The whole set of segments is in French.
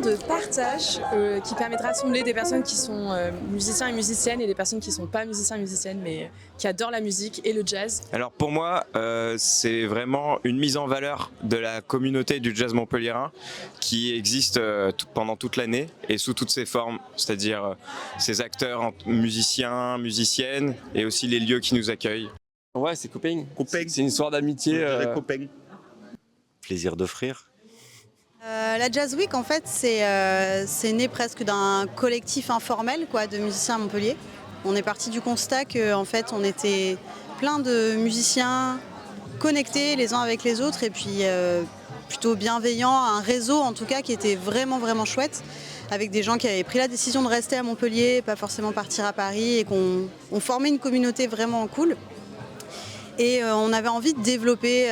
de partage qui permet de rassembler des personnes qui sont musiciens et musiciennes et des personnes qui ne sont pas musiciens et musiciennes mais qui adorent la musique et le jazz. Alors pour moi, c'est vraiment une mise en valeur de la communauté du jazz montpelliérain qui existe pendant toute l'année et sous toutes ses formes, c'est-à-dire ces acteurs musiciens, musiciennes et aussi les lieux qui nous accueillent. Ouais, c'est copain. C'est une histoire d'amitié. Plaisir d'offrir. La Jazz Week, en fait, c'est né presque d'un collectif informel de musiciens à Montpellier. On est parti du constat qu'en fait, on était plein de musiciens connectés les uns avec les autres et puis plutôt bienveillants, un réseau en tout cas qui était vraiment vraiment chouette, avec des gens qui avaient pris la décision de rester à Montpellier, pas forcément partir à Paris, et qu'on formait une communauté vraiment cool. Et on avait envie de développer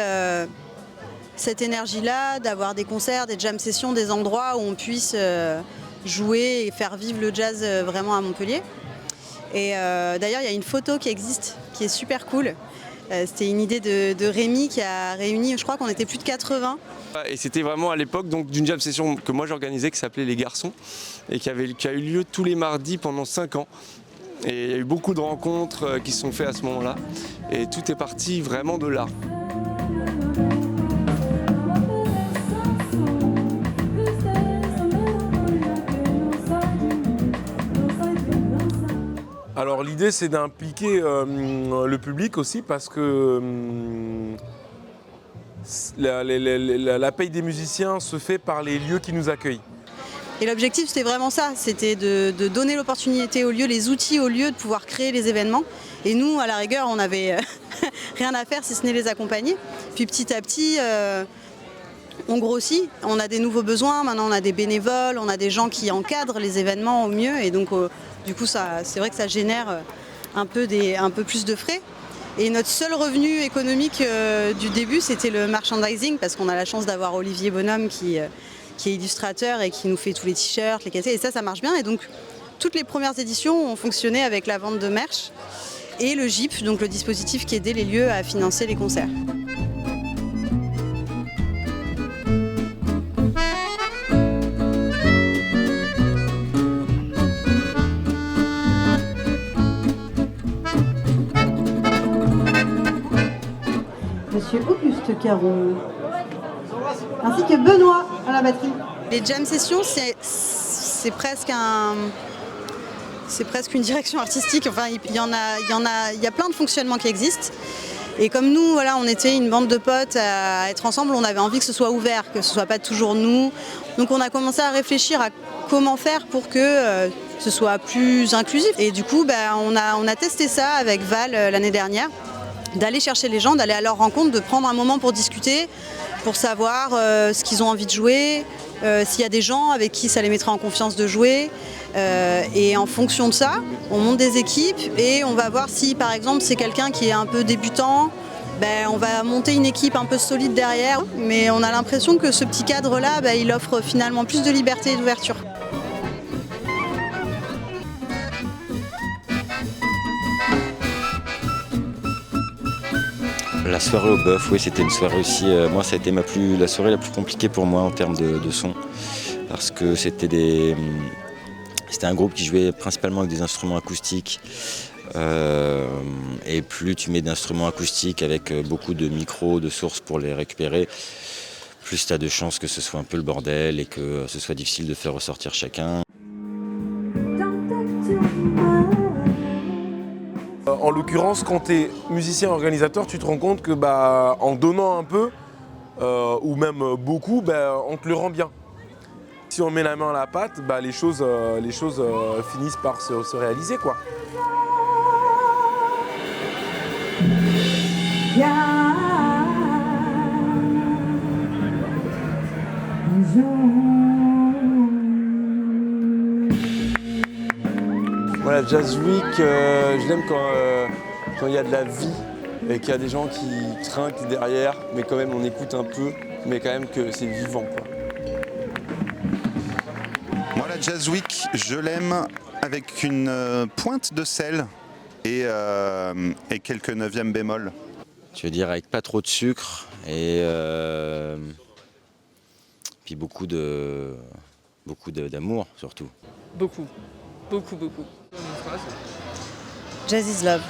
cette énergie-là, d'avoir des concerts, des jam sessions, des endroits où on puisse jouer et faire vivre le jazz vraiment à Montpellier. Et d'ailleurs, il y a une photo qui existe, qui est super cool. C'était une idée de Rémi qui a réuni, je crois qu'on était plus de 80. Et c'était vraiment à l'époque d'une jam session que moi j'organisais qui s'appelait Les Garçons et qui a eu lieu tous les mardis pendant 5 ans. Et il y a eu beaucoup de rencontres qui se sont faites à ce moment-là. Et tout est parti vraiment de là. Alors l'idée c'est d'impliquer le public aussi parce que la paye des musiciens se fait par les lieux qui nous accueillent. Et l'objectif c'était vraiment ça, c'était de donner l'opportunité aux lieux, les outils aux lieux de pouvoir créer les événements. Et nous à la rigueur on avait rien à faire si ce n'est les accompagner. Puis petit à petit on grossit, on a des nouveaux besoins, maintenant on a des bénévoles, on a des gens qui encadrent les événements au mieux et donc du coup c'est vrai que ça génère un peu plus de frais. Et notre seul revenu économique du début c'était le merchandising parce qu'on a la chance d'avoir Olivier Bonhomme qui est illustrateur et qui nous fait tous les t-shirts, les cassettes et ça marche bien. Et donc toutes les premières éditions ont fonctionné avec la vente de merch et le GIP, donc le dispositif qui aidait les lieux à financer les concerts. Monsieur Auguste Caron, ainsi que Benoît à la batterie. Les jam sessions, c'est presque une direction artistique. Enfin, il y a plein de fonctionnements qui existent. Et comme nous, voilà, on était une bande de potes à être ensemble, on avait envie que ce soit ouvert, que ce soit pas toujours nous. Donc on a commencé à réfléchir à comment faire pour que ce soit plus inclusif. Et du coup, on a testé ça avec Val l'année dernière, d'aller chercher les gens, d'aller à leur rencontre, de prendre un moment pour discuter, pour savoir ce qu'ils ont envie de jouer, s'il y a des gens avec qui ça les mettrait en confiance de jouer. Et en fonction de ça, on monte des équipes et on va voir si par exemple c'est quelqu'un qui est un peu débutant, on va monter une équipe un peu solide derrière. Mais on a l'impression que ce petit cadre-là, il offre finalement plus de liberté et d'ouverture. La soirée au bœuf, oui, c'était une soirée aussi. Moi, ça a été la soirée la plus compliquée pour moi en termes de son, parce que c'était un groupe qui jouait principalement avec des instruments acoustiques. Et plus tu mets d'instruments acoustiques avec beaucoup de micros, de sources pour les récupérer, plus tu as de chances que ce soit un peu le bordel et que ce soit difficile de faire ressortir chacun. En l'occurrence, quand tu es musicien organisateur, tu te rends compte que en donnant un peu, ou même beaucoup, on te le rend bien. Si on met la main à la pâte, les choses finissent par se réaliser, quoi. Voilà, Jazz Week, je l'aime quand il y a de la vie et qu'il y a des gens qui trinquent derrière, mais quand même on écoute un peu, mais quand même que c'est vivant, quoi. Moi, la Jazz Week, je l'aime avec une pointe de sel et quelques neuvièmes bémols. Tu veux dire avec pas trop de sucre et puis beaucoup de beaucoup d'amour surtout. Beaucoup, beaucoup, beaucoup. Jazz is love.